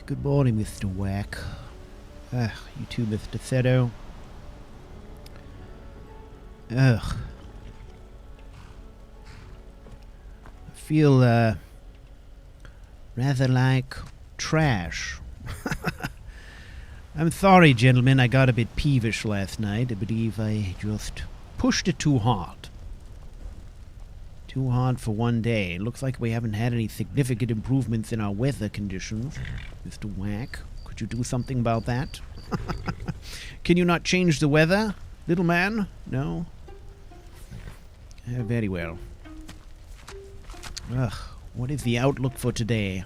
Good morning, Mr. Whack. You too, Mr. Thedo. Ugh. I feel, rather like trash. I'm sorry, gentlemen, I got a bit peevish last night. I believe I just pushed it too hard. Too hard for one day. Looks like we haven't had any significant improvements in our weather conditions. Mr. Whack, could you do something about that? Can you not change the weather, little man? No? Very well. Ugh, what is the outlook for today?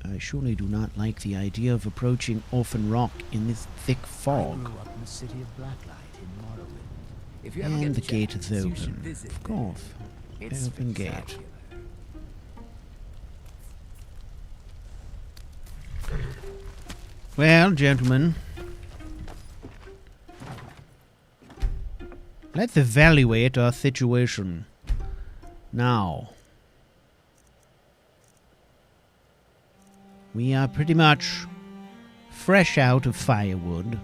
I surely do not like the idea of approaching Orphan Rock in this thick fog. I grew up in the city of Blacklight in Marl. If you ever And get the a gate chance, is you should open. visit Of there. course. It's Open gate. spectacular. Well, gentlemen, let's evaluate our situation now. We are pretty much fresh out of firewood.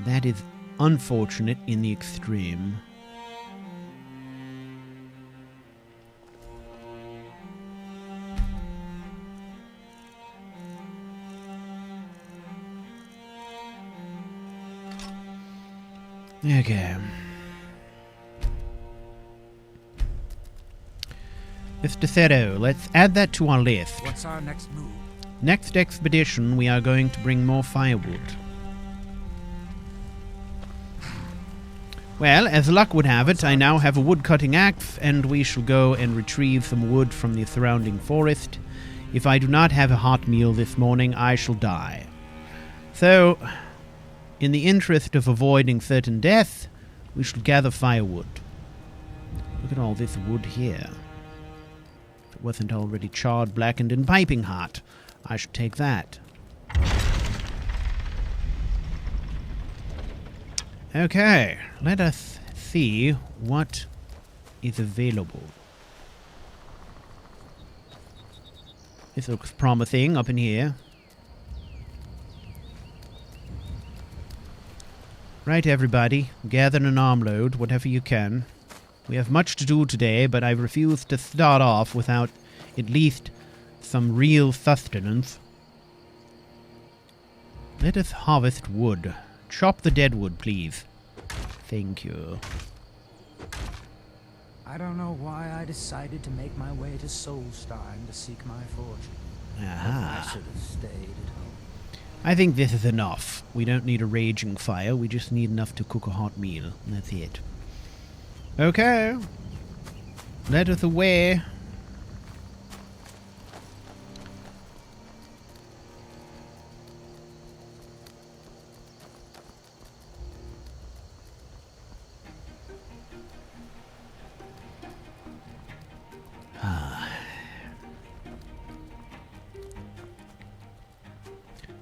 That is unfortunate in the extreme. Okay. Mr. Thedo, let's add that to our list. What's our next move? Next expedition, we are going to bring more firewood. Well, as luck would have it, I now have a wood-cutting axe, and we shall go and retrieve some wood from the surrounding forest. If I do not have a hot meal this morning, I shall die. So, in the interest of avoiding certain death, we shall gather firewood. Look at all this wood here. If it wasn't already charred, blackened, and piping hot, I should take that. Okay, let us see what is available. This looks promising up in here. Right, everybody, gather an armload, whatever you can. We have much to do today, but I refuse to start off without at least some real sustenance. Let us harvest wood. Chop the dead wood, please. Thank you. I don't know why I decided to make my way to Soulstein to seek my fortune. Aha. I should have stayed at home. I think this is enough. We don't need a raging fire. We just need enough to cook a hot meal. That's it. Okay. Let us away.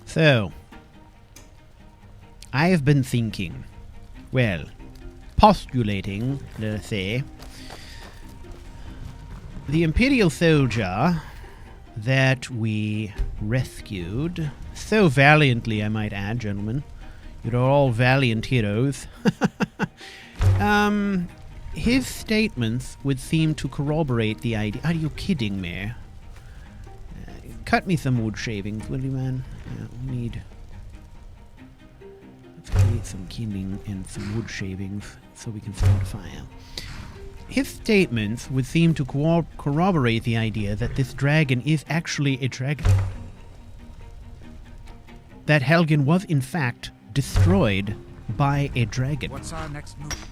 So, I have been thinking, well, postulating, let us say, the Imperial soldier that we rescued, so valiantly I might add, gentlemen, you're all valiant heroes, his statements would seem to corroborate the idea. Are you kidding me? Cut me some wood shavings, will you, man? Yeah, we need... Let's create some kindling and some wood shavings so we can start a fire. His statements would seem to corroborate the idea that this dragon is actually a dragon. That Helgen was, in fact, destroyed by a dragon. What's our next move?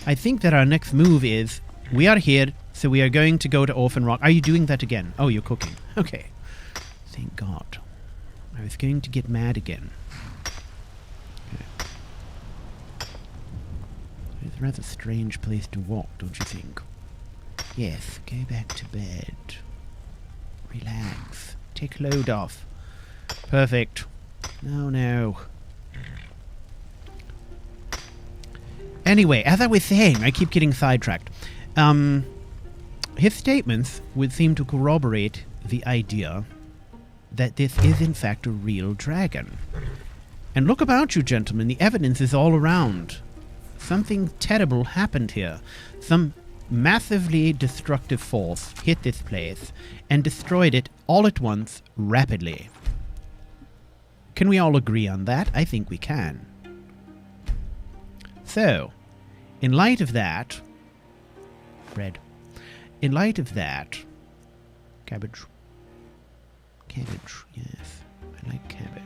I think that our next move is, we are here, so we are going to go to Orphan Rock. Are you doing that again? Oh, you're cooking. Okay. Thank God. I was going to get mad again. Okay. It's a rather strange place to walk, don't you think? Yes, go back to bed. Relax. Take a load off. Perfect. No. Anyway, as I was saying, I keep getting sidetracked. His statements would seem to corroborate the idea that this is in fact a real dragon. And look about you, gentlemen, the evidence is all around. Something terrible happened here. Some massively destructive force hit this place and destroyed it all at once, rapidly. Can we all agree on that? I think we can. So, in light of that... bread. In light of that... cabbage. Cabbage, yes. I like cabbage.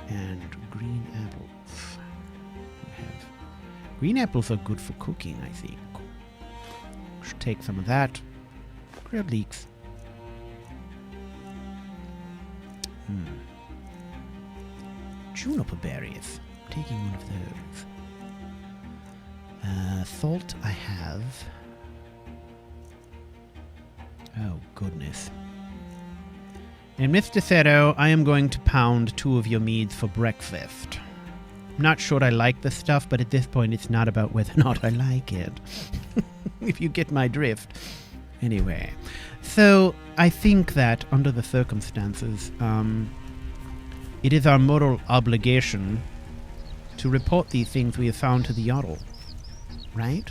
And green apples. We have... green apples are good for cooking, I think. Should take some of that. Grilled leeks. Juniper berries. Taking one of those. Salt I have. Oh, goodness. And Mr. Thero, I am going to pound 2 of your meads for breakfast. I'm not sure I like the stuff, but at this point it's not about whether or not I like it. If you get my drift. Anyway. So, I think that under the circumstances, it is our moral obligation to report these things we have found to the Jarl. Right?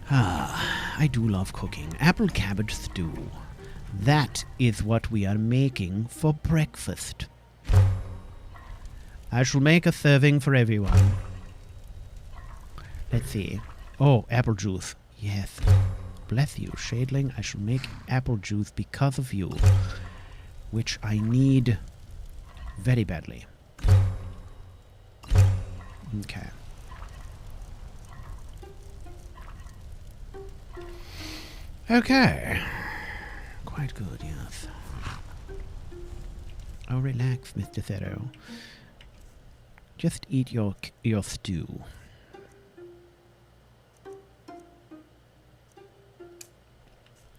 I do love cooking. Apple cabbage stew. That is what we are making for breakfast. I shall make a serving for everyone. Let's see. Oh, apple juice. Yes. Bless you, Shadling. I shall make apple juice because of you. Which I need very badly. Okay. Okay. Quite good, yes. Oh, relax, Mr. Thero. Just eat your stew.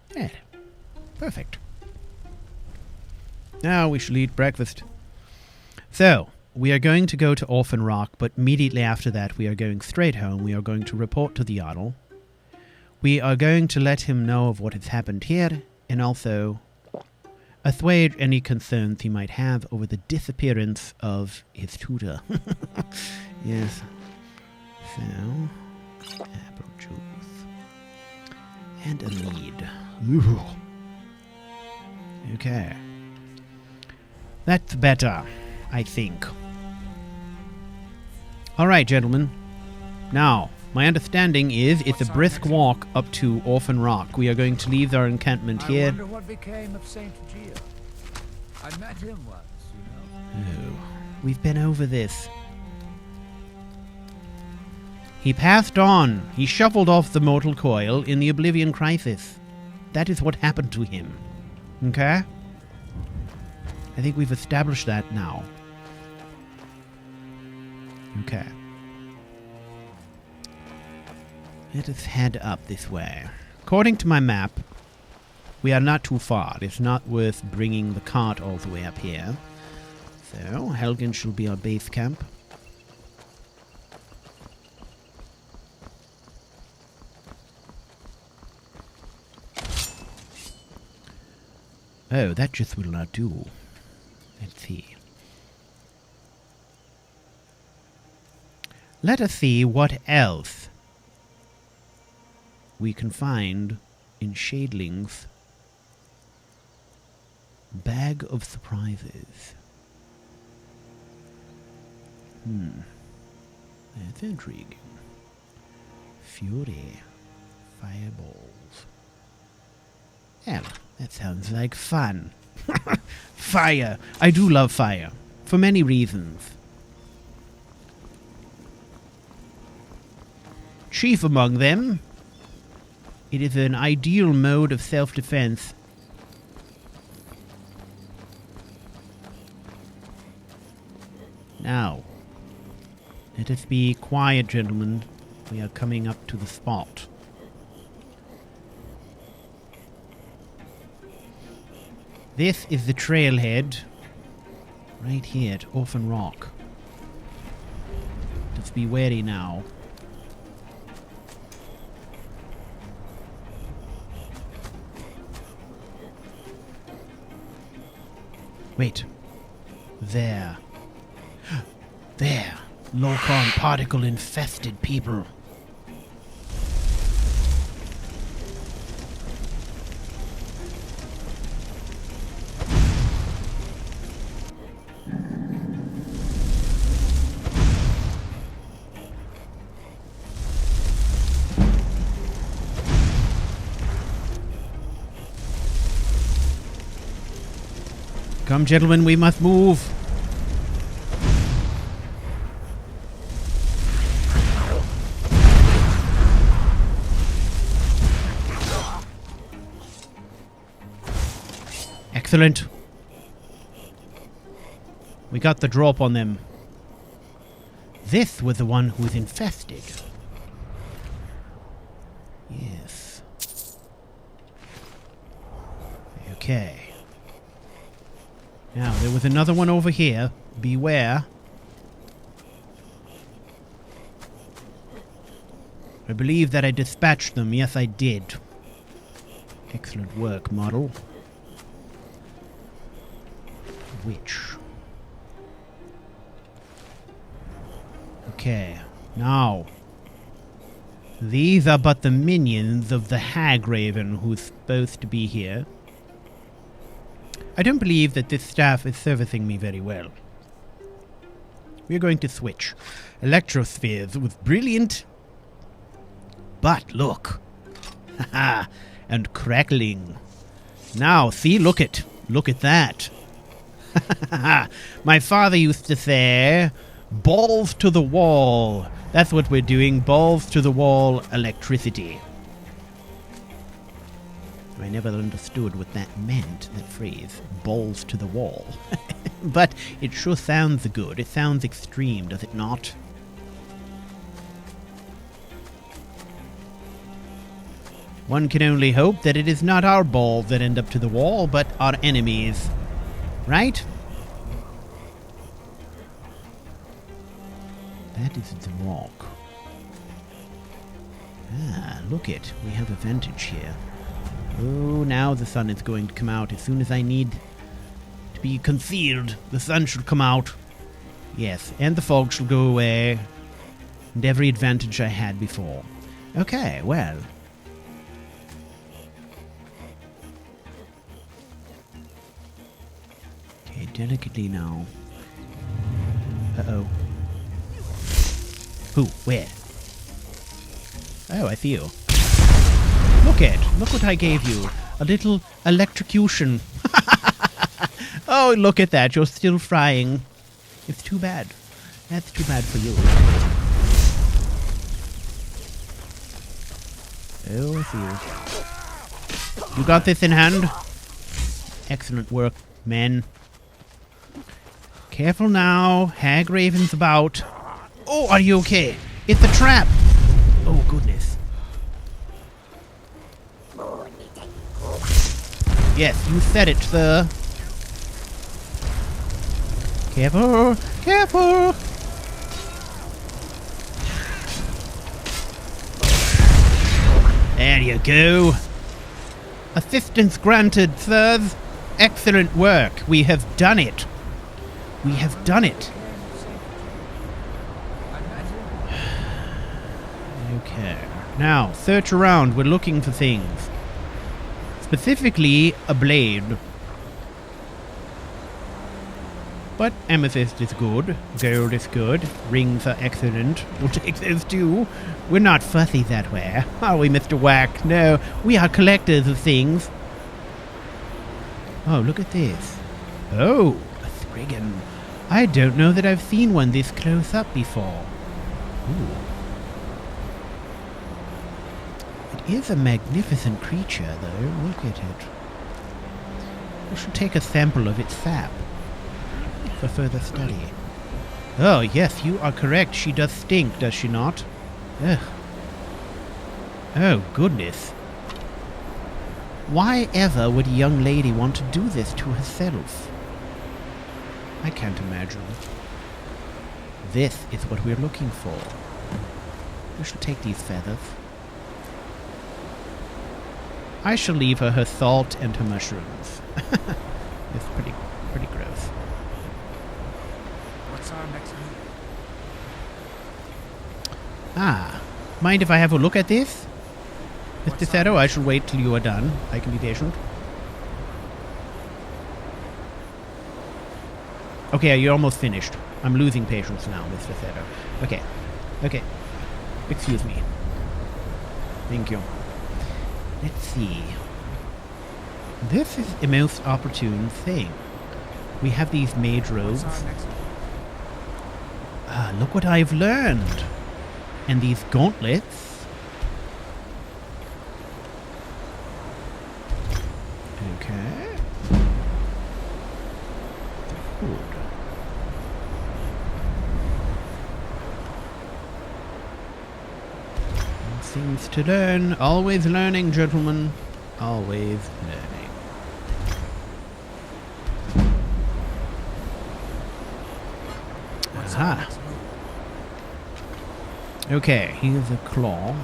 There. Perfect. Now we shall eat breakfast. So, we are going to go to Orphan Rock, but immediately after that we are going straight home. We are going to report to the Jarl. We are going to let him know of what has happened here, and also assuage any concerns he might have over the disappearance of his tutor. Yes. So, apple juice. And a mead. Ooh. Okay. That's better, I think. Alright, gentlemen. Now, my understanding is it's a brisk walk up to Orphan Rock. We are going to leave our encampment here. I wonder what became of Saint Gia. I met him once, you know. Oh, we've been over this. He passed on. He shuffled off the mortal coil in the Oblivion Crisis. That is what happened to him. Okay? I think we've established that now. Okay. Let us head up this way. According to my map, we are not too far. It's not worth bringing the cart all the way up here. So, Helgen shall be our base camp. Oh, that just will not do. Let's see. Let us see what else we can find in Shadling's bag of surprises. That's intriguing. Fury. Fireballs. Hell, that sounds like fun. Fire! I do love fire. For many reasons. Chief among them, it is an ideal mode of self-defense. Now, let us be quiet, gentlemen. We are coming up to the spot. This is the trailhead, right here at Orphan Rock. The Let's be wary now. Wait. There. There. Locon particle infested people. Come, gentlemen, we must move. Excellent. We got the drop on them. This was the one who was infested. Yes. Okay. Now, there was another one over here. Beware. I believe that I dispatched them. Yes, I did. Excellent work, Marl. Witch. Okay. Now. These are but the minions of the Hag Raven who's supposed to be here. I don't believe that this staff is servicing me very well. We're going to switch. Electrospheres was brilliant. But look. Haha. And crackling. Now, see, look at that. My father used to say, balls to the wall. That's what we're doing. Balls to the wall electricity. I never understood what that meant, that phrase, balls to the wall. But it sure sounds good. It sounds extreme, does it not? One can only hope that it is not our balls that end up to the wall, but our enemies. Right? That is the rock. Ah, look it. We have a vantage here. Oh, now the sun is going to come out. As soon as I need to be concealed, the sun should come out. Yes, and the fog shall go away. And every advantage I had before. Okay, well. Okay, delicately now. Uh-oh. Who? Where? Oh, I see you. Look what I gave you. A little electrocution. Oh, look at that. You're still frying. It's too bad. That's too bad for you. Oh, I see you. You got this in hand? Excellent work, men. Careful now. Hag Raven's about. Oh, are you okay? It's a trap. Oh, goodness. Yes, you said it, sir. Careful! Careful! There you go. Assistance granted, sirs. Excellent work. We have done it. We have done it. Okay. Now, search around. We're looking for things. Specifically, a blade. But amethyst is good. Gold is good. Rings are excellent. We'll take those too. We're not fussy that way, are we, Mr. Whack? No, we are collectors of things. Oh, look at this. Oh, a Spriggan. I don't know that I've seen one this close up before. Ooh. It is a magnificent creature, though. Look at it. We should take a sample of its sap for further study. Oh, yes, you are correct. She does stink, does she not? Ugh. Oh, goodness. Why ever would a young lady want to do this to herself? I can't imagine. This is what we're looking for. We shall take these feathers. I shall leave her salt and her mushrooms. It's pretty gross. What's our next move? Ah, mind if I have a look at this? Mr. Thero, I shall wait till you are done. I can be patient. Okay, you're almost finished. I'm losing patience now, Mr. Thero. Okay. Excuse me. Thank you. Let's see. This is a most opportune thing. We have these mage robes. What's our next move? Ah, look what I've learned. And these gauntlets. Okay. Good. Things to learn. Always learning, gentlemen. Always learning. What's our Aha. next move? Okay, here's a claw.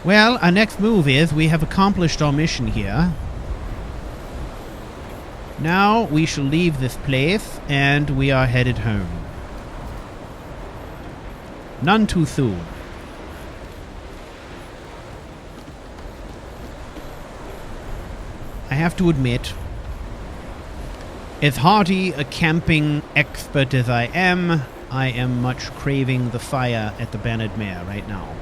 Well, our next move is we have accomplished our mission here. Now we shall leave this place and we are headed home. None too soon. I have to admit, as hearty a camping expert as I am much craving the fire at the Bannered Mare right now.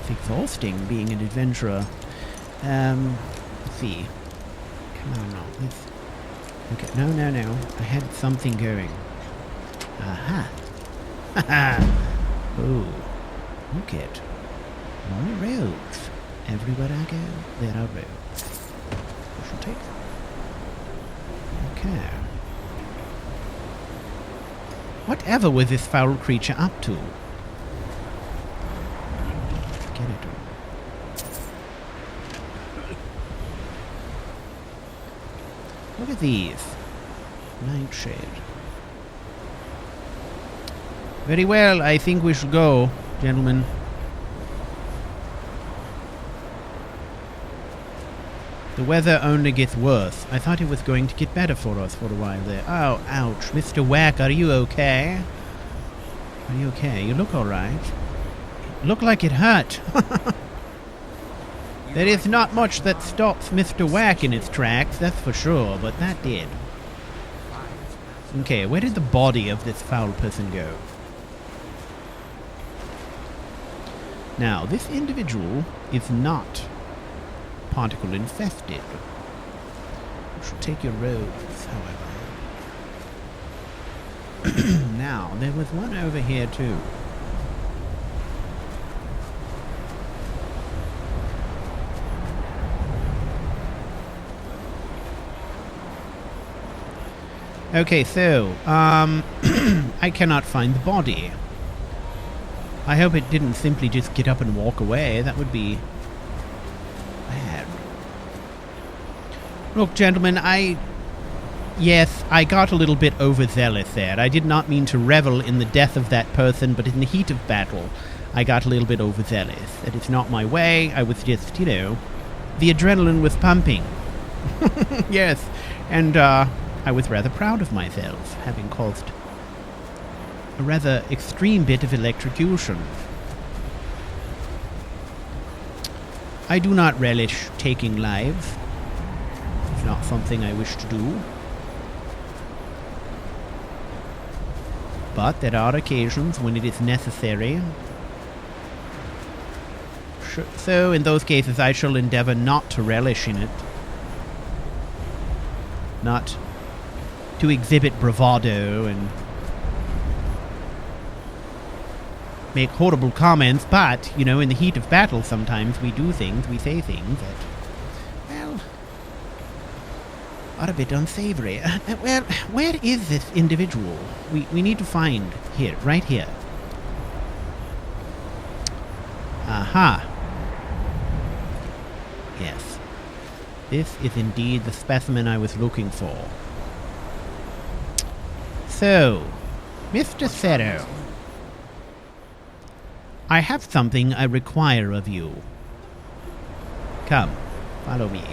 It's exhausting being an adventurer. Let's see. Come on, no. Okay, no. I had something going. Aha. Oh, look it. More roads. Everywhere I go, there are roads. I shall take them. Okay. Whatever was this foul creature up to? Get it. Look at these. Nightshade. Very well, I think we shall go, gentlemen. The weather only gets worse. I thought it was going to get better for us for a while there. Oh, ouch. Mr. Whack, are you okay? Are you okay? You look alright. Look like it hurt. There is not much that stops Mr. Whack in his tracks, that's for sure, but that did. Okay, where did the body of this foul person go? Now, this individual is not particle infested. I shall take your robes, however. Now, there was one over here too. Okay, so, I cannot find the body. I hope it didn't simply just get up and walk away. That would be bad. Look, gentlemen, Yes, I got a little bit overzealous there. I did not mean to revel in the death of that person, but in the heat of battle, I got a little bit overzealous. That is not my way. I was just, the adrenaline was pumping. Yes, and, I was rather proud of myself, having caused a rather extreme bit of electrocution. I do not relish taking lives. It's not something I wish to do. But there are occasions when it is necessary. So in those cases I shall endeavor not to relish in it. Not to exhibit bravado and make horrible comments, but, in the heat of battle sometimes we do things, we say things that, well, are a bit unsavory. Well, where is this individual? We need to find here, right here. Aha. Yes. This is indeed the specimen I was looking for. So, Mr. Thero, I have something I require of you. Come, follow me.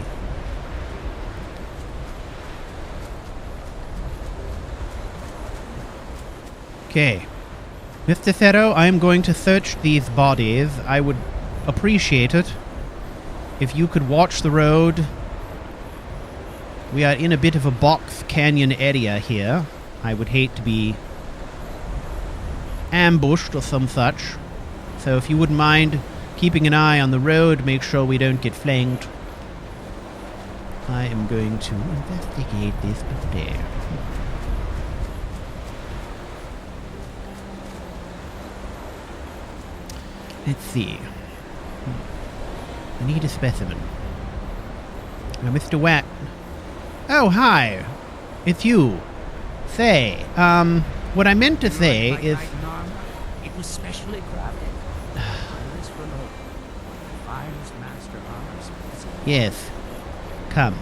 Okay. Mr. Thero, I am going to search these bodies. I would appreciate it if you could watch the road. We are in a bit of a box canyon area here. I would hate to be ambushed or some such. So if you wouldn't mind keeping an eye on the road, make sure we don't get flanked. I am going to investigate this body. Let's see. I need a specimen. Now, Mr. Watt. Oh, hi. It's you. Say, what I meant to say is... It was specially crafted. This for the finest master armors. Yes. Come.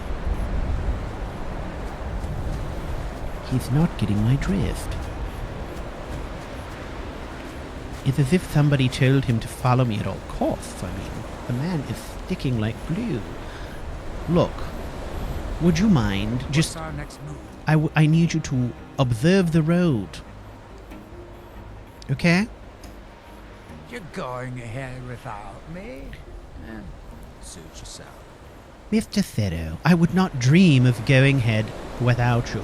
He's not getting my drift. It's as if somebody told him to follow me at all costs. I mean, the man is sticking like glue. Look, would you mind just... What's our next move? I need you to observe the road. Okay? You're going ahead without me? Suit yourself. Mr. Thero, I would not dream of going ahead without you.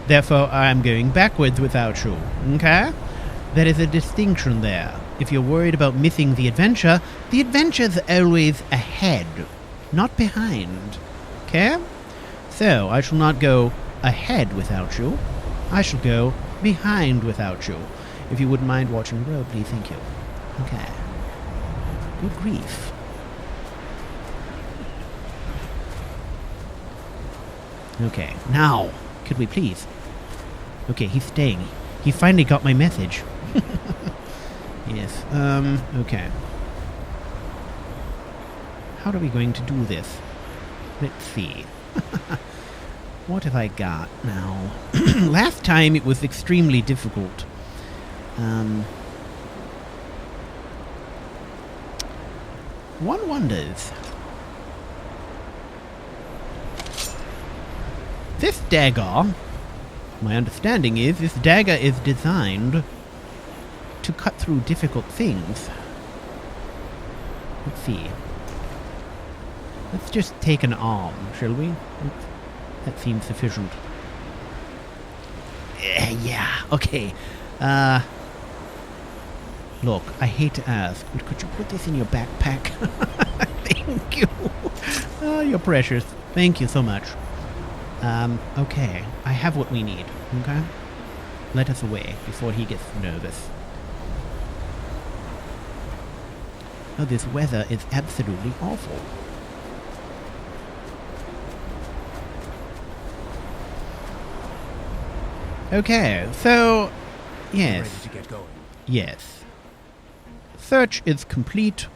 Therefore, I am going backwards without you. Okay? There is a distinction there. If you're worried about missing the adventure's always ahead, not behind. Okay? So, I shall not go ahead without you. I shall go behind without you. If you wouldn't mind watching the road, please, thank you. Okay. Good grief. Okay, now, could we please? Okay, he's staying. He finally got my message. Yes, okay. How are we going to do this? Let's see. What have I got now? Last time it was extremely difficult. One wonders. This dagger, my understanding is, this dagger is designed to cut through difficult things. Let's see. Let's just take an arm, shall we? That seems sufficient. Yeah, okay. Look, I hate to ask, but could you put this in your backpack? Thank you. Oh, you're precious. Thank you so much. Okay. I have what we need, okay? Let us away before he gets nervous. Oh, this weather is absolutely awful. Okay, so... Yes. Ready to get going. Yes. Search is complete.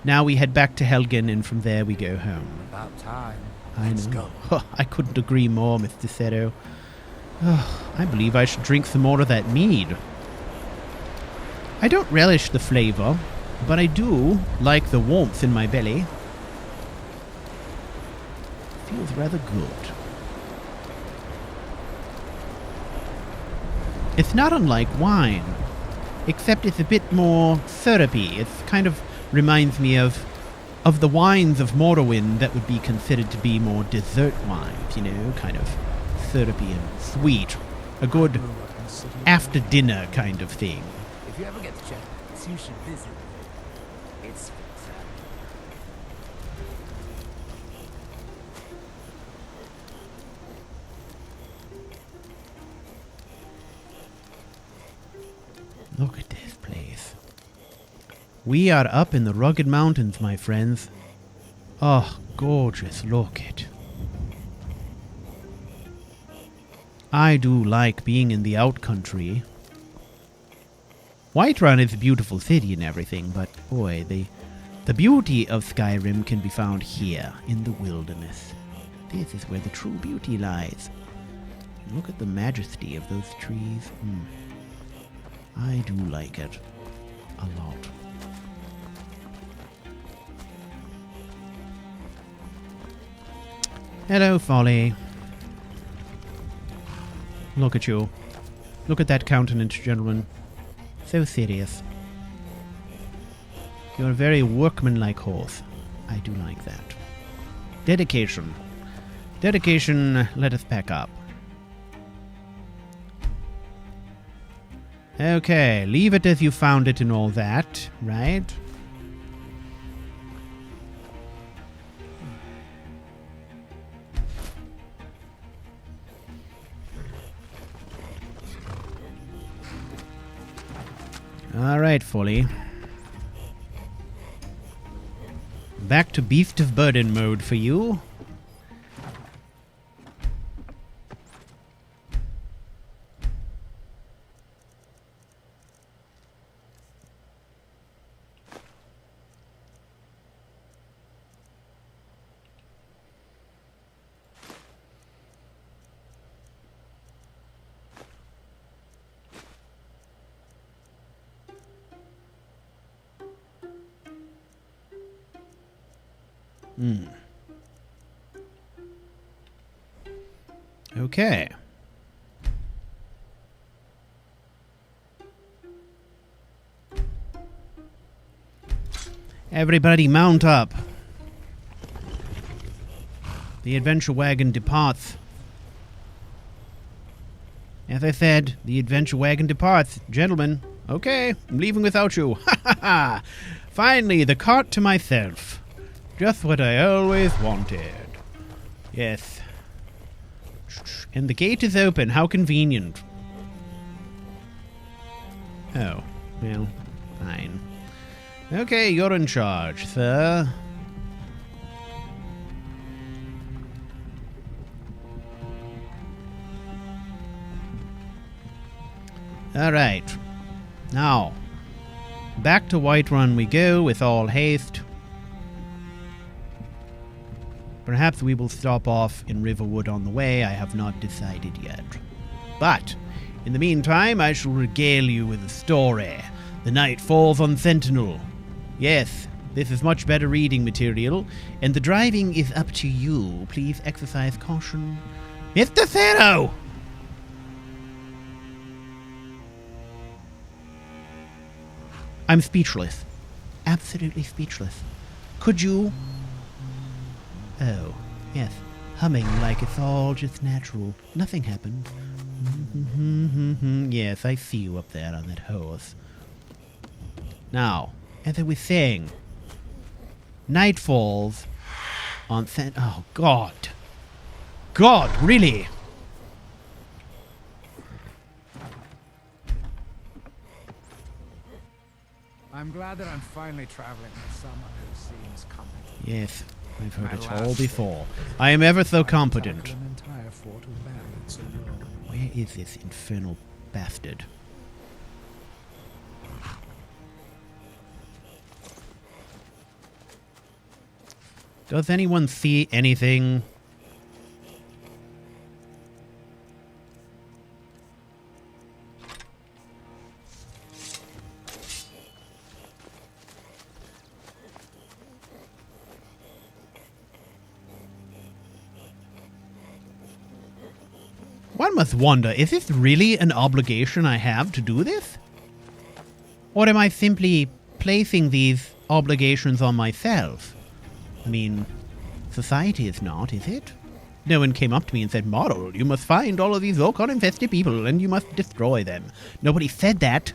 Now we head back to Helgen, and from there we go home. About time. Let's go. Oh, I couldn't agree more, Mr. Zero. Oh, I believe I should drink some more of that mead. I don't relish the flavor, but I do like the warmth in my belly. Feels rather good. It's not unlike wine, except it's a bit more syrupy. It kind of reminds me of the wines of Morrowind that would be considered to be more dessert wines, you know, kind of syrupy and sweet. A good after-dinner kind of thing. If you ever get the chance, you should visit it. It's fantastic. Look at this place. We are up in the rugged mountains, my friends. Oh, gorgeous, look it. I do like being in the outcountry. Whiterun is a beautiful city and everything, but boy, the beauty of Skyrim can be found here in the wilderness. This is where the true beauty lies. Look at the majesty of those trees. I do like it. A lot. Hello, Folly. Look at you. Look at that countenance, gentlemen. So serious. You're a very workmanlike horse. I do like that. Dedication. Dedication, let us pack up. Okay, leave it as you found it and all that, right? Alright, Folly. Back to Beast of Burden mode for you. Okay. Everybody mount up. The adventure wagon departs. As I said, the adventure wagon departs. Gentlemen, okay, I'm leaving without you. Ha ha ha! Finally, the cart to myself. Just what I always wanted. Yes. And the gate is open. How convenient. Oh, well, fine. Okay, you're in charge, sir. Alright. Now, back to Whiterun we go with all haste. Perhaps we will stop off in Riverwood on the way. I have not decided yet. But, in the meantime, I shall regale you with a story. The night falls on Sentinel. Yes, this is much better reading material, and the driving is up to you. Please exercise caution. Mr. Zero! I'm speechless. Absolutely speechless. Could you... Oh, yes. Humming like it's all just natural. Nothing happened. Yes, I see you up there on that horse. Now, as I was saying, night falls on Oh, God. God, really? I'm glad that I'm finally traveling with someone who seems competent. Yes, I've heard it all before. I am ever so competent. An entire fort of bandits alone. Where is this infernal bastard? Does anyone see anything? One must wonder, is this really an obligation I have to do this? Or am I simply placing these obligations on myself? I mean, society is not, is it? No one came up to me and said, Marl, you must find all of these Volcan-infested people and you must destroy them. Nobody said that.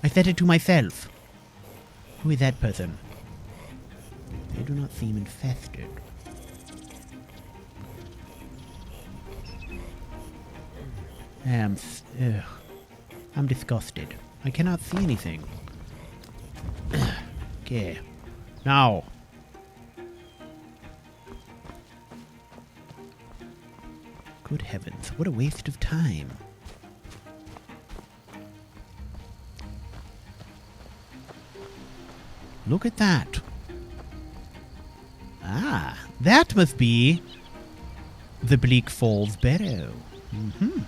I said it to myself. Who is that person? They do not seem infested. I'm disgusted. I cannot see anything. Okay. Now. Good heavens, what a waste of time. Look at that. Ah, that must be The Bleak Falls Barrow. Mm-hmm.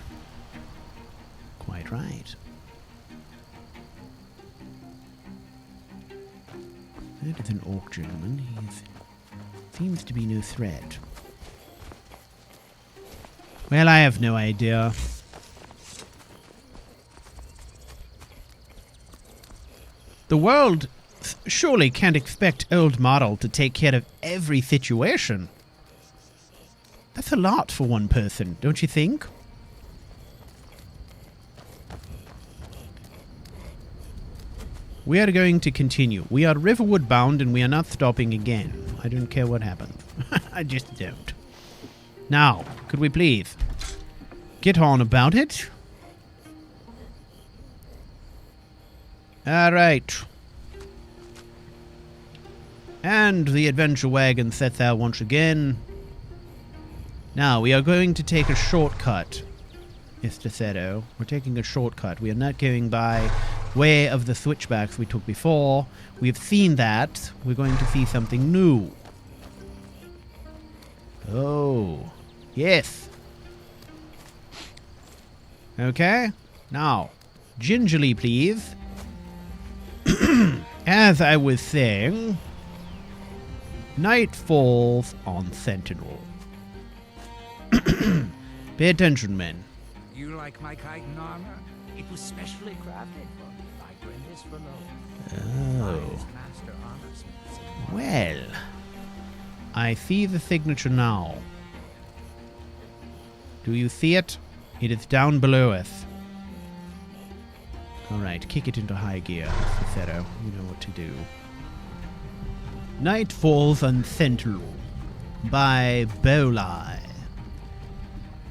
Quite right. That is an orc gentleman. He seems to be no threat. Well, I have no idea. The world surely can't expect old Marl to take care of every situation. That's a lot for one person, don't you think? We are going to continue. We are Riverwood bound and we are not stopping again. I don't care what happens. I just don't. Now, could we please get on about it? Alright. And the adventure wagon sets out once again. Now, we are going to take a shortcut, Mr. Seto. We're taking a shortcut. We are not going by way of the switchbacks we took before. We have seen that. We're going to see something new. Oh, yes. Okay. Now, gingerly, please. As I was saying, night falls on Sentinel. Pay attention, men. You like my chitin armor? It was specially crafted for me by Grindis Remote. Oh. Master armorsmiths in Marl. Well, I see the signature now. Do you see it? It is down below us. Alright, kick it into high gear, Mr. Seto. You know what to do. Night Falls on Sentinel by Bolai.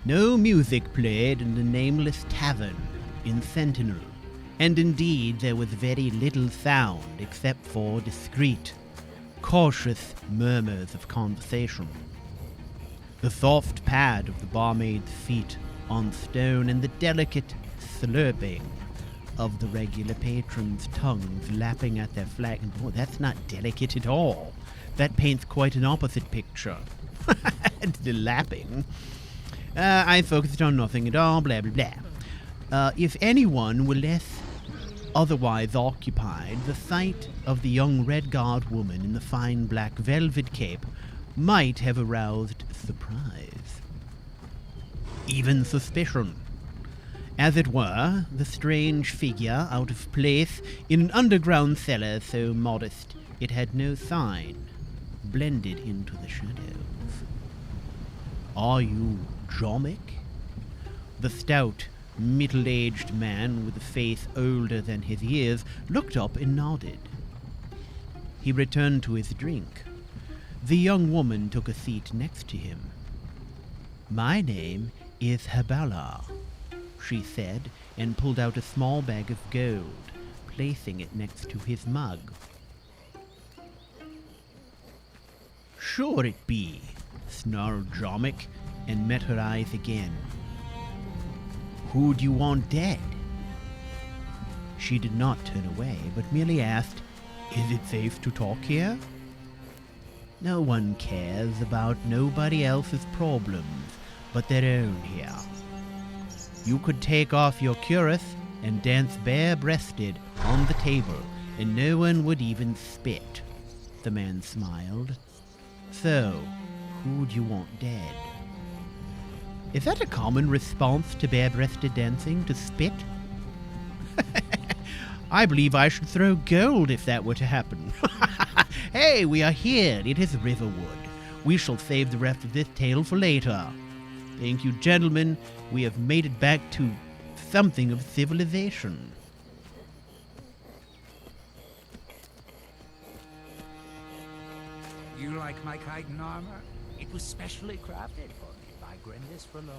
No music played in the nameless tavern in Sentinel, and indeed there was very little sound except for discreet, cautious murmurs of conversation. The soft pad of the barmaid's feet on stone and the delicate slurping of the regular patrons' tongues lapping at their flag. Oh, that's not delicate at all. That paints quite an opposite picture. The lapping. I focused on nothing at all, blah, blah, blah. If anyone were less otherwise occupied, the sight of the young red-guard woman in the fine black velvet cape might have aroused surprise. Even suspicion. As it were, the strange figure out of place in an underground cellar so modest it had no sign, blended into the shadows. Are you Jomic? The stout, middle-aged man with a face older than his years looked up and nodded. He returned to his drink. The young woman took a seat next to him. My name is Habala, she said, and pulled out a small bag of gold, placing it next to his mug. Sure it be, snarled Jomic, and met her eyes again. Who'd you want dead? She did not turn away, but merely asked, Is it safe to talk here? No one cares about nobody else's problems but their own here. You could take off your cuirass and dance bare-breasted on the table, and no one would even spit. The man smiled. So, who'd you want dead? Is that a common response to bare-breasted dancing, to spit? I believe I should throw gold if that were to happen. Hey, we are here. It is Riverwood. We shall save the rest of this tale for later. Thank you, gentlemen. We have made it back to something of civilization. You like my chitin armor? It was specially crafted for me by Grindis Remote,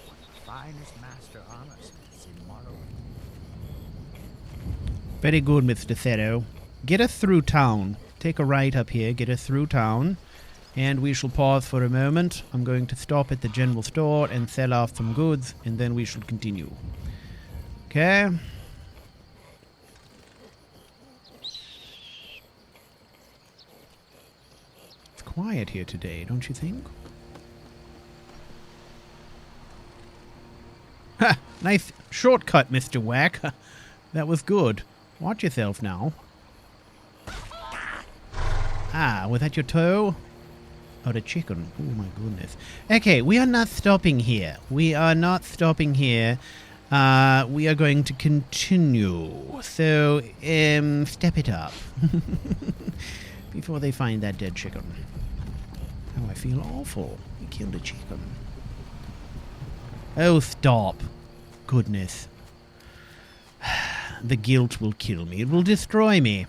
one of the finest master armorsmiths in Marl. Very good, Mr. Seto. Get us through town. Take a right up here, get us through town, and we shall pause for a moment. I'm going to stop at the general store and sell off some goods, and then we shall continue. Okay? It's quiet here today, don't you think? Nice shortcut, Mr. Whack. That was good. Watch yourself now. Ah, was that your toe? Oh, the chicken. Oh, my goodness. Okay, we are not stopping here. We are not stopping here. We are going to continue. So, step it up. Before they find that dead chicken. Oh, I feel awful. You killed a chicken. Oh, stop. Goodness. The guilt will kill me. It will destroy me.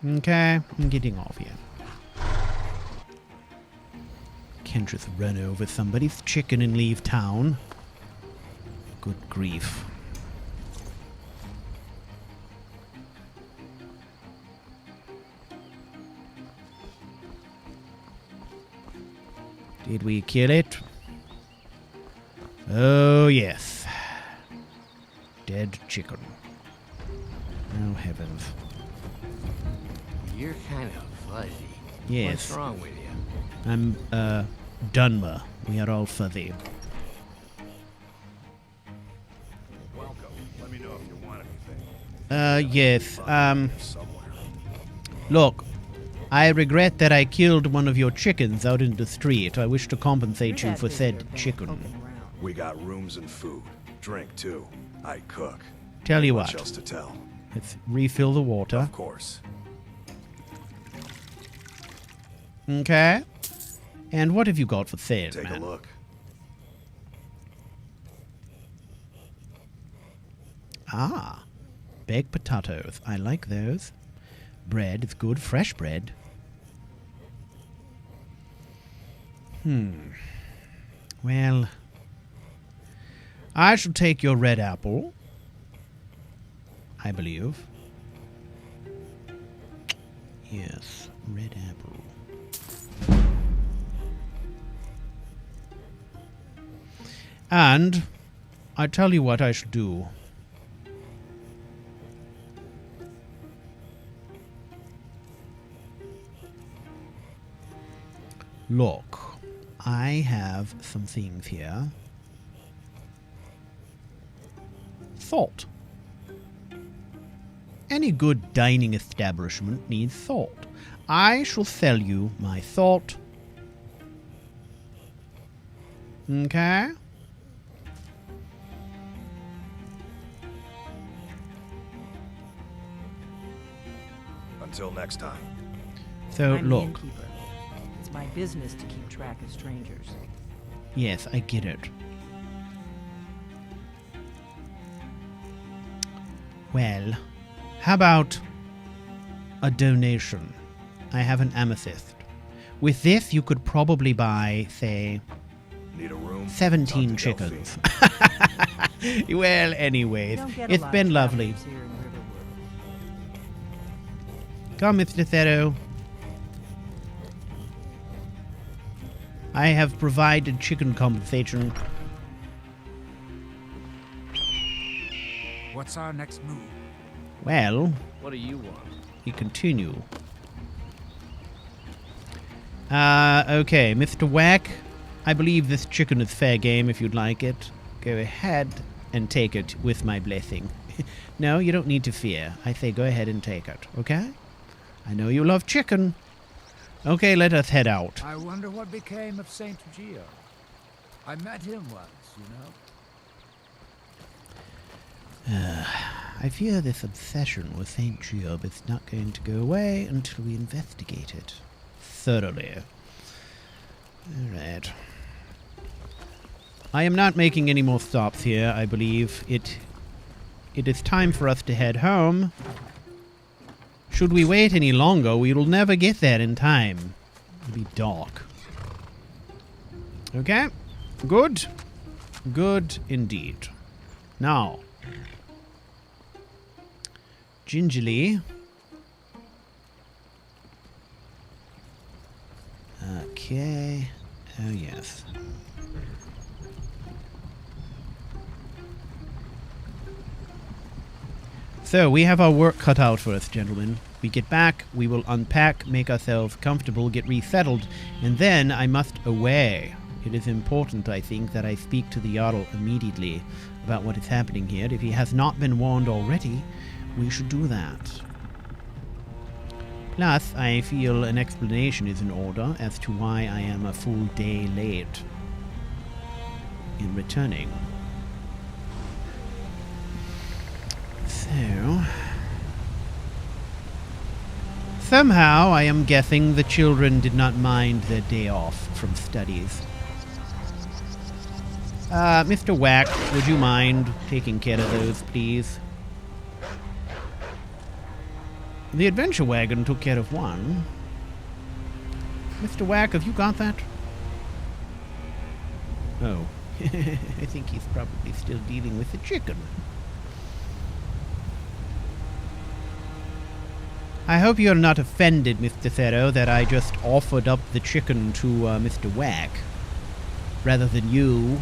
Okay, I'm getting off here. Can't just run over somebody's chicken and leave town. Good grief. Did we kill it? Oh, yes. Dead chicken. Oh, heavens. You're kind of fuzzy. Yes. What's wrong with you? I'm, Dunmer. We are all fuzzy. Welcome. Let me know if you want anything. Yes. Somewhere. Look. I regret that I killed one of your chickens out in the street. I wish to compensate you for said chicken. We got rooms and food. Drink, too. I cook. Tell you Much what. else to tell. Let's refill the water. Of course. Okay. And what have you got for sale, Take man? a look. Ah. Baked potatoes. I like those. Bread is good. Fresh bread. Well, I shall take your red apple. I believe. Yes, red apple. And I tell you what I shall do. Look, I have some things here. Salt. Any good dining establishment needs salt. I shall sell you my salt. Okay? Until next time. So, I'm the look. innkeeper. It's my business to keep track of strangers. Yes, I get it. Well, how about a donation? I have an amethyst. With this, you could probably buy, say, Need a room? 17 Talk to chickens. Delphine. Well, anyways, We don't get a it's lot been of lovely. travelers here in Riverwood. Come, Mr. Thero. I have provided chicken compensation. What's our next move? Well, What do you want? we continue. Okay, Mr. Whack. I believe this chicken is fair game if you'd like it. Go ahead and take it with my blessing. No, you don't need to fear. I say go ahead and take it, okay? I know you love chicken. Okay, let us head out. I wonder what became of Saint Geo. I met him once, you know. I fear this obsession with St. Geob is not going to go away until we investigate it thoroughly. Alright. I am not making any more stops here, I believe. It is time for us to head home. Should we wait any longer, we will never get there in time. It'll be dark. Okay. Good. Good indeed. Now, gingerly. Okay. Oh, yes. So, we have our work cut out for us, gentlemen. We get back, we will unpack, make ourselves comfortable, get resettled, and then I must away. It is important, I think, that I speak to the jarl immediately about what is happening here. If he has not been warned already, we should do that. Plus, I feel an explanation is in order as to why I am a full day late in returning. So, somehow I am guessing the children did not mind their day off from studies. Mr. Whack, would you mind taking care of those, please? The adventure wagon took care of one. Mr. Whack, have you got that? Oh. I think he's probably still dealing with the chicken. I hope you're not offended, Mr. Thero, that I just offered up the chicken to Mr. Whack, rather than you.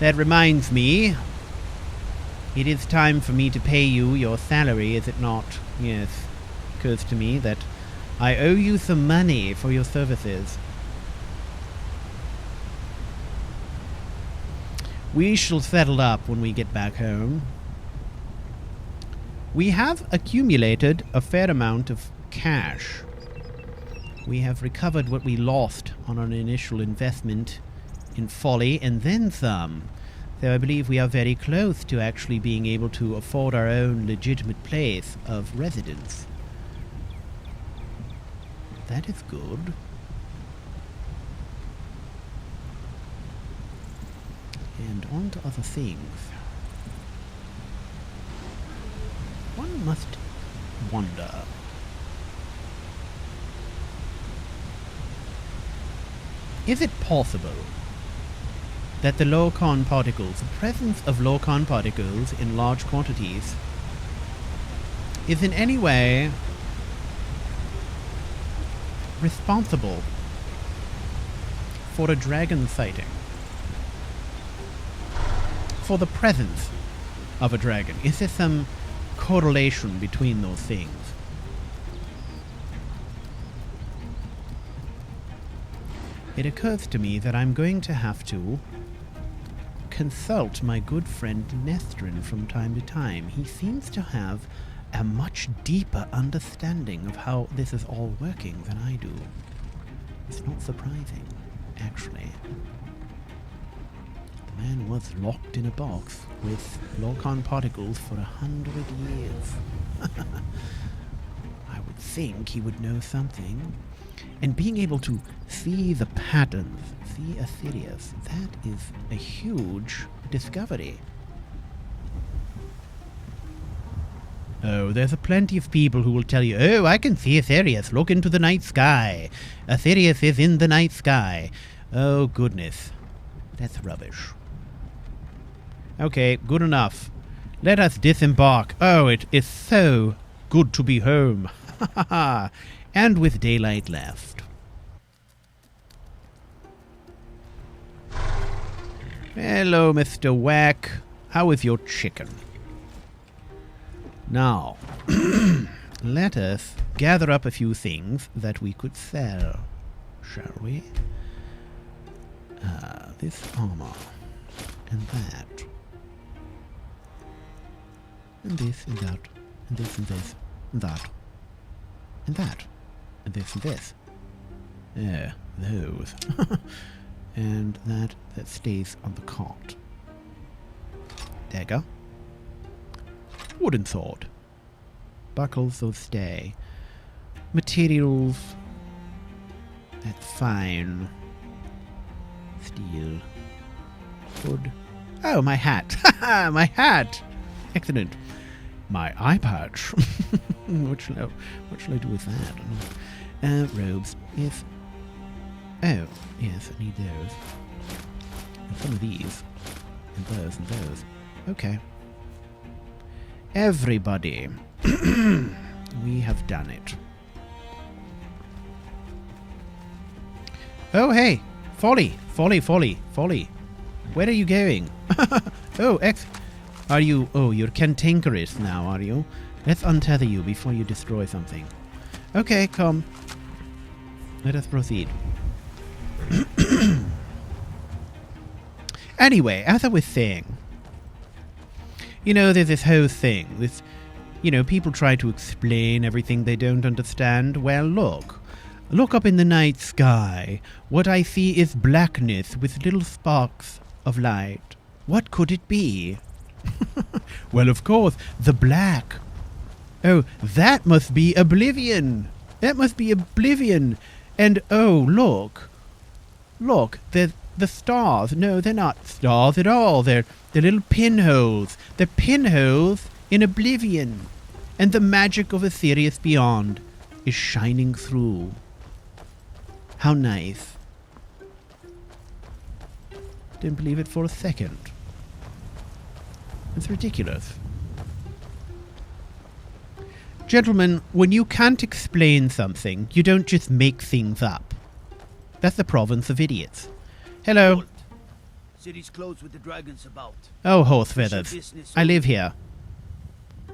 That reminds me, it is time for me to pay you your salary, is it not? Yes, occurs to me that I owe you some money for your services. We shall settle up when we get back home. We have accumulated a fair amount of cash. We have recovered what we lost on our initial investment in folly, and then some. So I believe we are very close to actually being able to afford our own legitimate place of residence. That is good. And on to other things. One must wonder. Is it possible that the low-con particles, the presence of low-con particles in large quantities, is in any way responsible for a dragon sighting? For the presence of a dragon? Is there some correlation between those things? It occurs to me that I'm going to have to consult my good friend Nestrin from time to time. He seems to have a much deeper understanding of how this is all working than I do. It's not surprising, actually. The man was locked in a box with low-con particles for 100 years. I would think he would know something. And being able to see the patterns, see Assyrius, that is a huge discovery. Oh, there's a plenty of people who will tell you, oh, I can see Assyrius, look into the night sky. Assyrius is in the night sky. Oh, goodness. That's rubbish. Okay, good enough. Let us disembark. Oh, it is so good to be home. Ha ha ha. And with daylight left. Hello, Mr. Whack. How is your chicken? Now, let us gather up a few things that we could sell, shall we? This armor, and that, and this, and that, and this, and this, and that, and that. And this and this. Yeah, those. And that stays on the cart. Dagger. Wooden sword. Buckles, those stay. Materials. That's fine. Steel. Hood. Oh, my hat. My hat! Excellent. My eye patch. What shall I do with that? Robes. Yes. Oh, yes, I need those. And some of these. And those and those. Okay. Everybody. We have done it. Oh, hey! Folly! Folly, folly, folly. Where are you going? Oh, Are you... Oh, you're cantankerous now, are you? Let's untether you before you destroy something. Okay, come. Let us proceed. Anyway, as I was saying, you know, there's this whole thing. This, you know, people try to explain everything they don't understand. Well, look. Look up in the night sky. What I see is blackness with little sparks of light. What could it be? Well, of course, the black. Oh, that must be Oblivion. That must be Oblivion. And, oh, look. Look, there's the stars. No, they're not stars at all. They're little pinholes. They're pinholes in Oblivion. And the magic of Ethereus Beyond is shining through. How nice. Didn't believe it for a second. It's ridiculous. Gentlemen, when you can't explain something, you don't just make things up. That's the province of idiots. Hello. Halt. City's closed with the dragons about. Oh, horse feathers. I live here.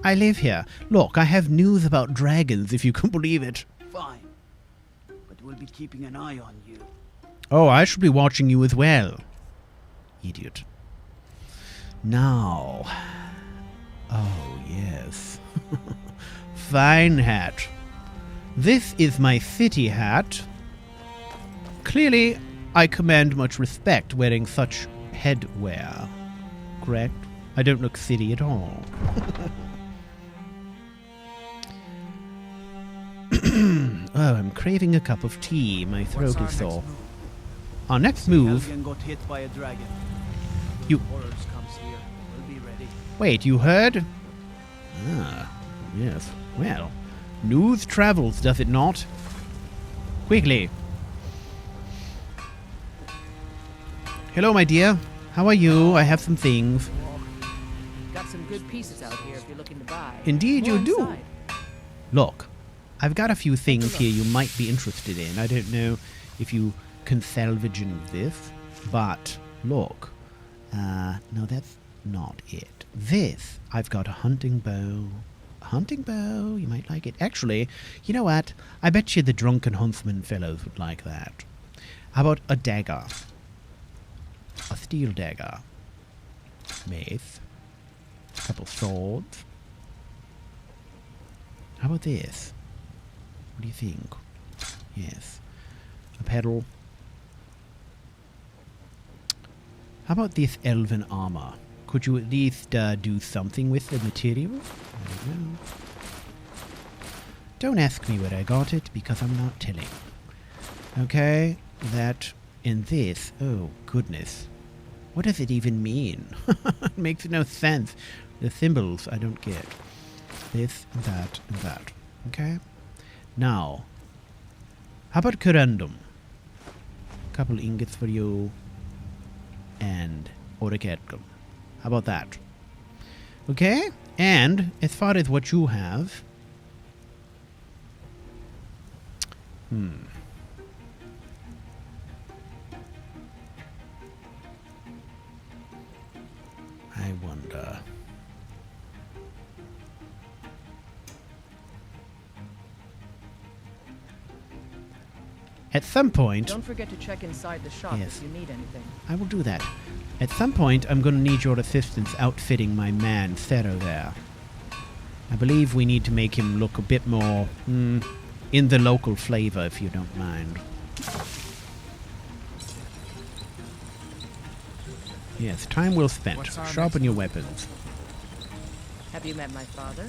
I live here. Look, I have news about dragons, if you can believe it. Fine. But we'll be keeping an eye on you. Oh, I should be watching you as well. Idiot. Now. Oh, yes. Fine hat. This is my city hat. Clearly, I command much respect wearing such headwear. Correct? I don't look city at all. Oh, I'm craving a cup of tea. My throat is sore. Our next move... Helgen got hit by a dragon. You... Horrors comes here. We'll be ready. Wait, you heard? Ah, yes. Well, news travels, does it not? Quickly. Hello, my dear. How are you? I have some things. Got some good pieces out here if you're looking to buy. Indeed More you do. inside. Look, I've got a few things here you might be interested in. I don't know if you can salvage any of this, but look. No, that's not it. This, I've got a hunting bow. A hunting bow, you might like it. Actually, you know what? I bet you the drunken huntsman fellows would like that. How about a dagger? A steel dagger. Mace. A couple swords. How about this? What do you think? Yes. A pedal. How about this elven armor? Could you at least do something with the materials? I don't know. Don't ask me where I got it, because I'm not telling. Okay, that and this. Oh, goodness. What does it even mean? It makes no sense. The symbols I don't get. This, and that, and that. Okay? Now, how about corundum? Couple ingots for you. And Oricatcum. How about that? Okay? And as far as what you have... I wonder... At some point... Don't forget to check inside the shop Yes. if you need anything. I will do that. At some point, I'm going to need your assistance outfitting my man, Thero, there. I believe we need to make him look a bit more, in the local flavor, if you don't mind. Yes, time well spent. What's our Sharpen next your move? weapons. Have you met my father?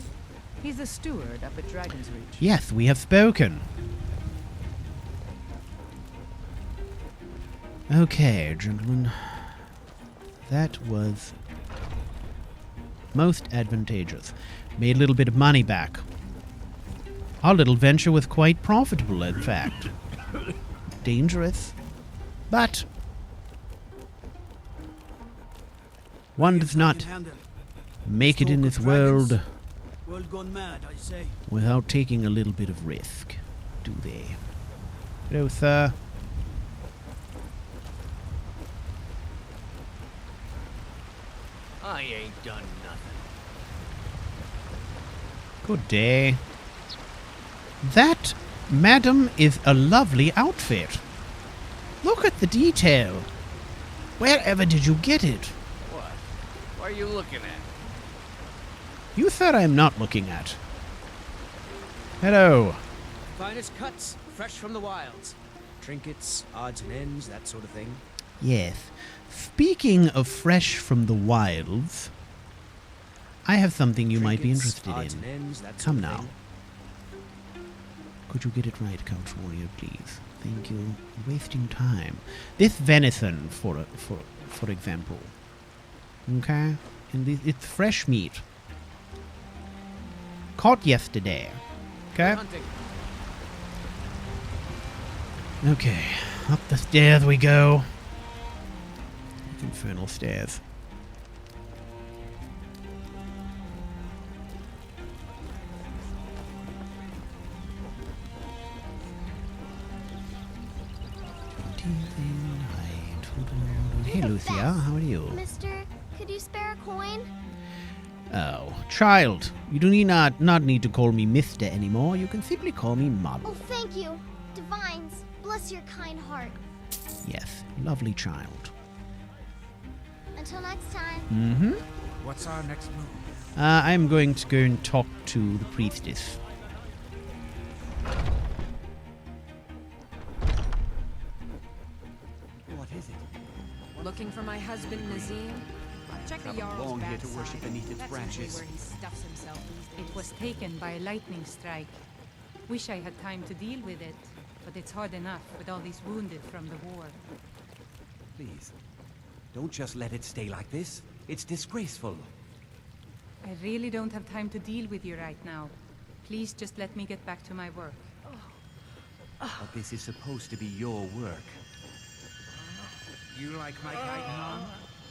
He's the steward up at Dragon's Reach. Yes, we have spoken. Okay, gentlemen. That was most advantageous. Made a little bit of money back. Our little venture was quite profitable, in fact. Dangerous, but one does not make it in this world World gone mad, I say. without taking a little bit of risk, do they? Hello, sir. I ain't done nothing. Good day. That Madam is a lovely outfit. Look at the detail. Wherever did you get it? What? What are you looking at? You said I am not looking at. Hello. Finest cuts, fresh from the wilds. Trinkets, odds and ends, that sort of thing. Yes. Speaking of fresh from the wilds, I have something you might be interested odds in. and ends, that sort Come of now. thing. Could you get it right, CouchWarrior, please? Thank you. You're wasting time. This venison, for example. Okay? And it's fresh meat. Caught yesterday. Okay? Hunting. Okay. Up the stairs we go. Infernal stairs. Hey, Lucia, how are you? Mister, could you spare a coin? Oh, child, you do not need to call me Mister anymore. You can simply call me Marl. Oh, thank you. Divines, bless your kind heart. Yes, lovely child. Until next time. Mm-hmm. What's our next move? I'm going to go and talk to the priestess. What is it? Looking for my husband, Nazim? Check the Traveled Jarl's long here to worship backside. beneath its That's branches. usually where he stuffs himself these days. It was taken by a lightning strike. Wish I had time to deal with it, but it's hard enough with all these wounded from the war. Please, don't just let it stay like this. It's disgraceful. I really don't have time to deal with you right now. Please just let me get back to my work. But this is supposed to be your work. You like my chiton?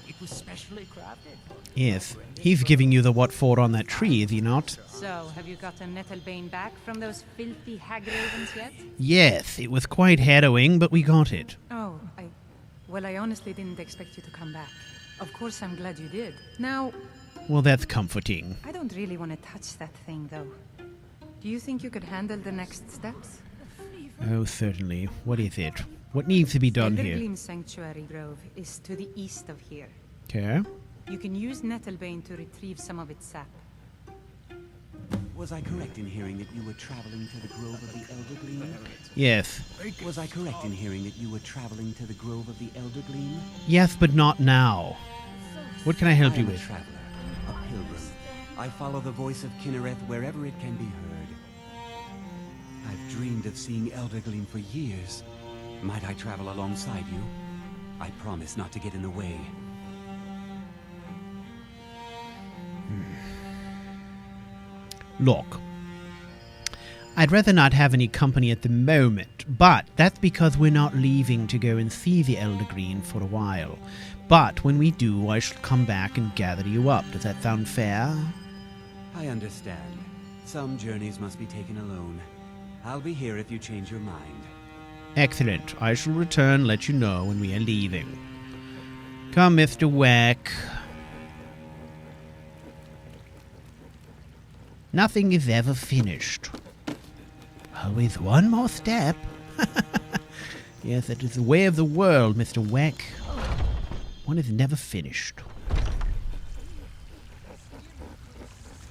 It was specially crafted. Yes, he's giving you the what for on that tree, is he not? So, have you gotten Nettlebane back from those filthy hag ravens yet? Yes, it was quite harrowing, but we got it. Oh, well, I honestly didn't expect you to come back. Of course, I'm glad you did. Now, Well, that's comforting. I don't really want to touch that thing, though. Do you think you could handle the next steps? Oh, certainly. What is it? What needs to be done here? Eldergleam Sanctuary Grove is to the east of here. Okay. You can use Nettlebane to retrieve some of its sap. Was I correct in hearing that you were traveling to the Grove of the Eldergleam? Yes. Was I correct in hearing that you were traveling to the Grove of the Eldergleam? Yes, but not now. What can I help I you am a with? traveler, a pilgrim. I follow the voice of Kinnereth wherever it can be heard. I've dreamed of seeing Eldergleam for years. Might I travel alongside you? I promise not to get in the way. Look, I'd rather not have any company at the moment, but that's because we're not leaving to go and see the Eldergreen for a while. But when we do, I shall come back and gather you up. Does that sound fair? I understand. Some journeys must be taken alone. I'll be here if you change your mind. Excellent. I shall return, let you know when we are leaving. Come, Mr. Wack. Nothing is ever finished. Always one more step. Yes, that is the way of the world, Mr. Wack. One is never finished.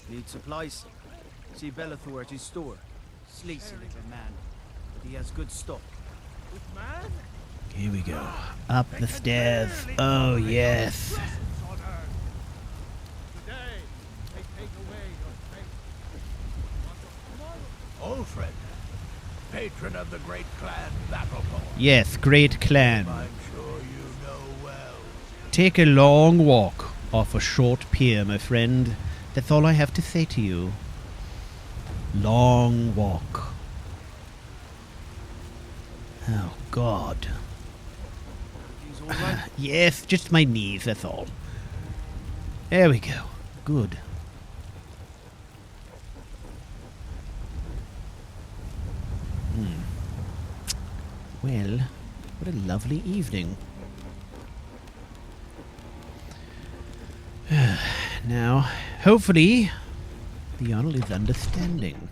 Need supplies? See Bellathor at his store. Sleazy little man. He has good stock. Here we go. Up the stairs. Oh, yes. Orphan, patron of the great clan Battlepole. Yes, great clan. I'm sure you know well. Take a long walk off a short pier, my friend. That's all I have to say to you. Long walk. Oh, God. Yes, just my knees, that's all. There we go. Good. Well, what a lovely evening. Now, hopefully, the Jarl is understanding.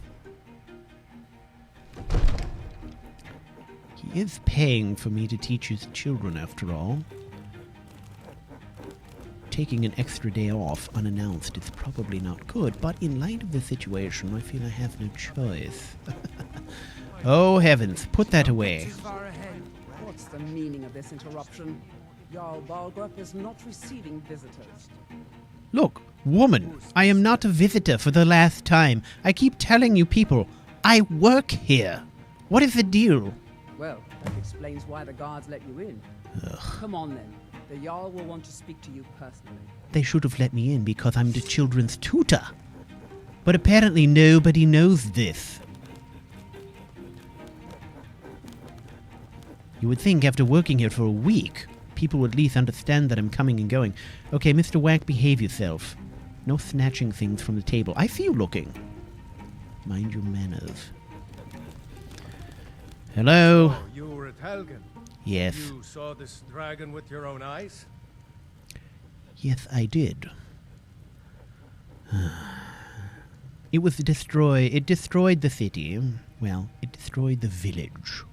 is paying for me to teach his children, after all. Taking an extra day off unannounced is probably not good, but in light of the situation, I feel I have no choice. Oh heavens, put that away. Far ahead. What's the meaning of this interruption? Jarl Balgrup is not receiving visitors. Look, woman, I am not a visitor for the last time. I keep telling you people, I work here. What is the deal? Well, that explains why the guards let you in. Ugh. Come on then. The Jarl will want to speak to you personally. They should have let me in because I'm the children's tutor. But apparently nobody knows this. You would think after working here for a week, people would at least understand that I'm coming and going. Okay, Mr. Wack, behave yourself. No snatching things from the table. I see you looking. Mind your manners. Hello? Oh, you were at Helgen. Yes. You saw this dragon with your own eyes? Yes, I did. It was it destroyed the city. Well, it destroyed the village.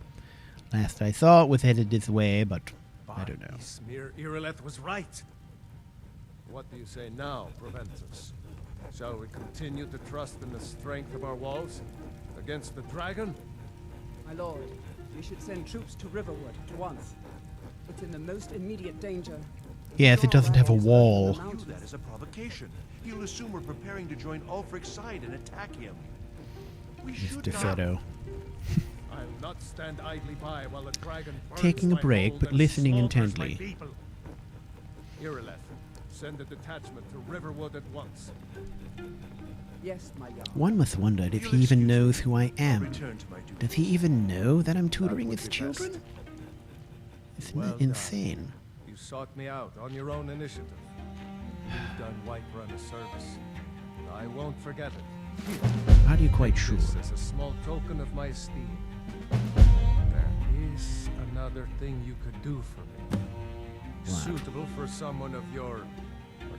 Last I saw it was headed this way, but I don't know. Smear Irileth was right. What do you say now prevents us? Shall we continue to trust in the strength of our walls against the dragon? My lord, we should send troops to Riverwood at once. It's in the most immediate danger. Yes, it doesn't have a wall. View that as a provocation. He'll assume we're preparing to join Ulfric's side and attack him. We should Mr. not. Fedo. I'll not stand idly by while the dragon burns Taking a my break, hold but and listening slaughters my intently. people. Irileth, send a detachment to Riverwood at once. Yes, my Jarl. One must wonder if You'll he even excuse knows me. who I I'll am. return to my duties. Does he even know that I'm tutoring would his be children? best. Isn't Well that done. insane? You sought me out on your own initiative. You've done Whiterun a service. I won't forget it. How are you quite sure? This is a small token of my esteem. There is another thing you could do for me. What? Suitable for someone of your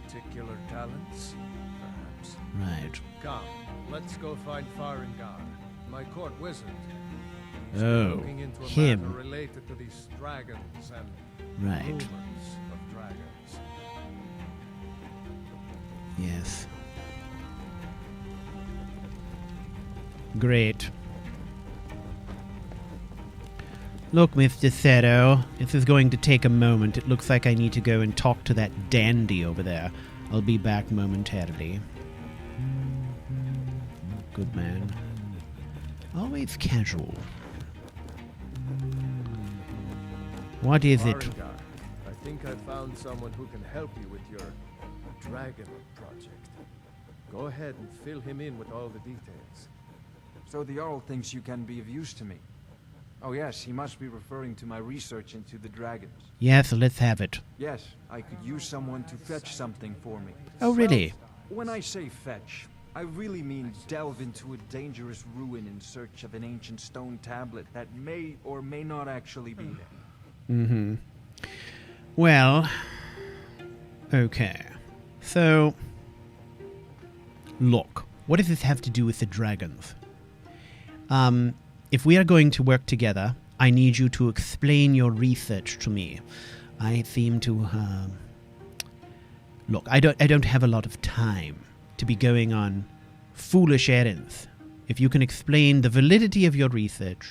particular talents, perhaps. Right. Come, let's go find Farengar, my court wizard. He's Oh, looking into a him. matter related to these dragons and Right. rumors of dragons. Yes. Great. Look, Mr. Seto, this is going to take a moment. It looks like I need to go and talk to that dandy over there. I'll be back momentarily. Good man. Always casual. What is it? Farengar, I think I found someone who can help you with your dragon project. Go ahead and fill him in with all the details. So the Jarl thinks you can be of use to me. Oh yes, he must be referring to my research into the dragons. Yes, let's have it. Yes, I could use someone to fetch something for me. Oh, really? When I say fetch, I really mean delve into a dangerous ruin in search of an ancient stone tablet that may or may not actually be there. Mm-hmm. Well, okay. So, look, what does this have to do with the dragons? If we are going to work together, I need you to explain your research to me. I seem to, look, I don't have a lot of time to be going on foolish errands. If you can explain the validity of your research,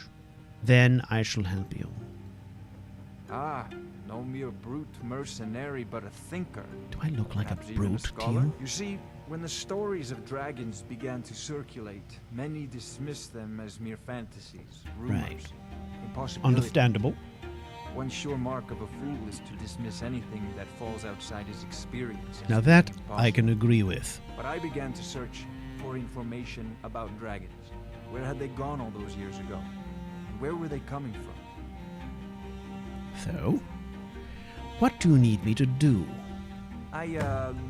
then I shall help you. Ah, no mere brute mercenary, but a thinker. Do I look like a Perhaps even brute to scholar? you? You see, when the stories of dragons began to circulate, many dismissed them as mere fantasies, rumors, Right. impossibilities. Understandable. One sure mark of a fool is to dismiss anything that falls outside his experience. as Now being that I impossible. can agree with. But I began to search for information about dragons. Where had they gone all those years ago? And where were they coming from? So, what do you need me to do? I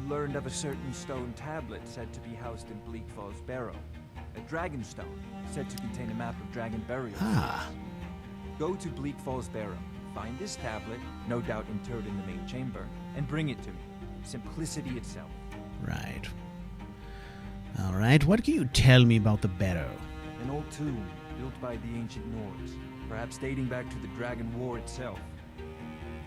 learned of a certain stone tablet said to be housed in Bleak Falls Barrow. A dragon stone said to contain a map of dragon burial Ah. sites. Go to Bleak Falls Barrow, find this tablet, no doubt interred in the main chamber, and bring it to me. Simplicity itself. Right. Alright, what can you tell me about the barrow? An old tomb, built by the ancient Nords, perhaps dating back to the Dragon War itself.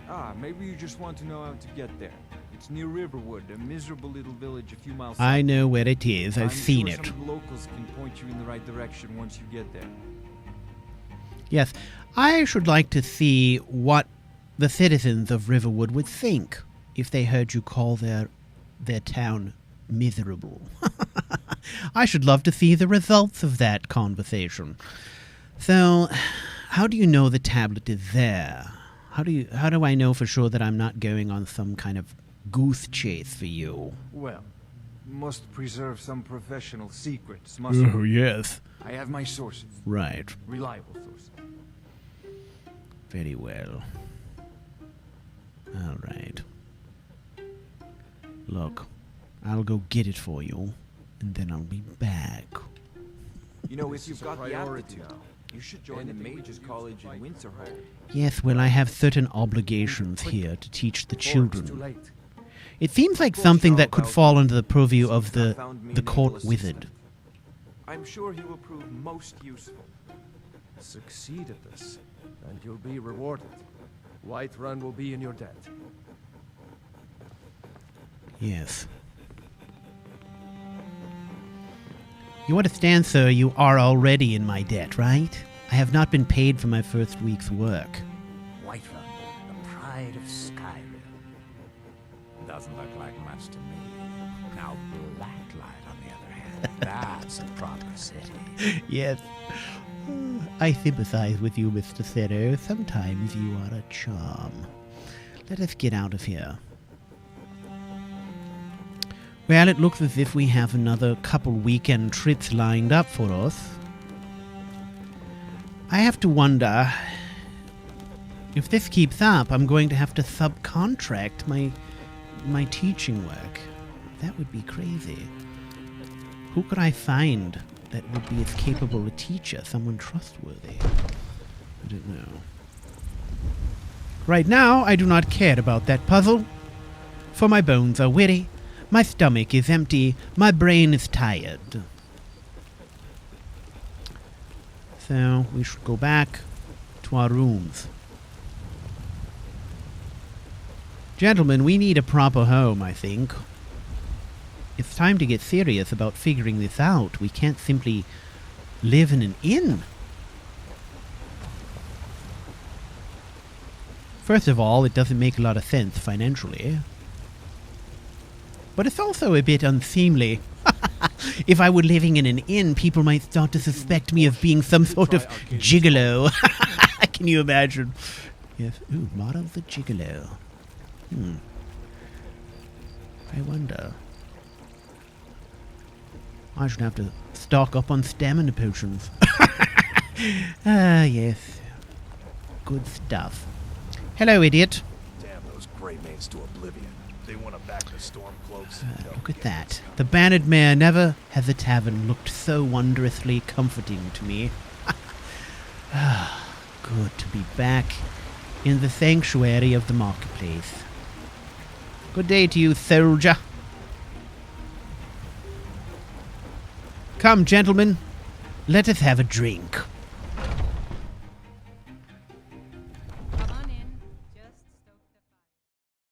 Ah, maybe you just want to know how to get there. It's near Riverwood, a miserable little village a few miles south. I know where it is. I've seen it. Some of the locals can point you in the right direction once you get there. Yes, I should like to see what the citizens of Riverwood would think if they heard you call their town miserable. I should love to see the results of that conversation. So, how do you know the tablet is there? How do I know for sure that I'm not going on some kind of goose chase for you? Well, must preserve some professional secrets, must we? Oh, yes. I have my sources. Right. Reliable sources. Very well. All right. Look, I'll go get it for you, and then I'll be back. You know, if This you've is a got the priority aptitude, now. you should join the Mage's College in Winterhold. Yes, well, I have certain obligations here to teach the children. It seems like something that could fall under the purview of the court wizard. I'm sure he will prove most useful. Succeed at this, and you'll be rewarded. Whiterun will be in your debt. Yes. You understand, sir, you are already in my debt, right? I have not been paid for my first week's work. Whiterun, the pride of Skyrim. Doesn't look like much to me. Now Blacklight, on the other hand, that's a proper city. Yes. I sympathize with you, Mr. Cero. Sometimes you are a charm. Let us get out of here. Well, it looks as if we have another couple weekend trips lined up for us. I have to wonder, if this keeps up, I'm going to have to subcontract my teaching work. That would be crazy. Who could I find that would be as capable a teacher, someone trustworthy? I don't know. Right now, I do not care about that puzzle, for my bones are weary, my stomach is empty, my brain is tired. So, we should go back to our rooms. Gentlemen, we need a proper home, I think. It's time to get serious about figuring this out. We can't simply live in an inn. First of all, it doesn't make a lot of sense financially. But it's also a bit unseemly. If I were living in an inn, people might start to suspect me of being some sort of gigolo. Can you imagine? Yes. Ooh, Marl the gigolo. I wonder. I should have to stock up on stamina potions. Ah, yes. Good stuff. Hello, idiot. Damn those gray mains to oblivion. They want to back the Stormcloaks. Look at that. The Bannered Mare never has a tavern looked so wondrously comforting to me. Good to be back in the sanctuary of the marketplace. Good day to you, soldier. Come, gentlemen, let us have a drink.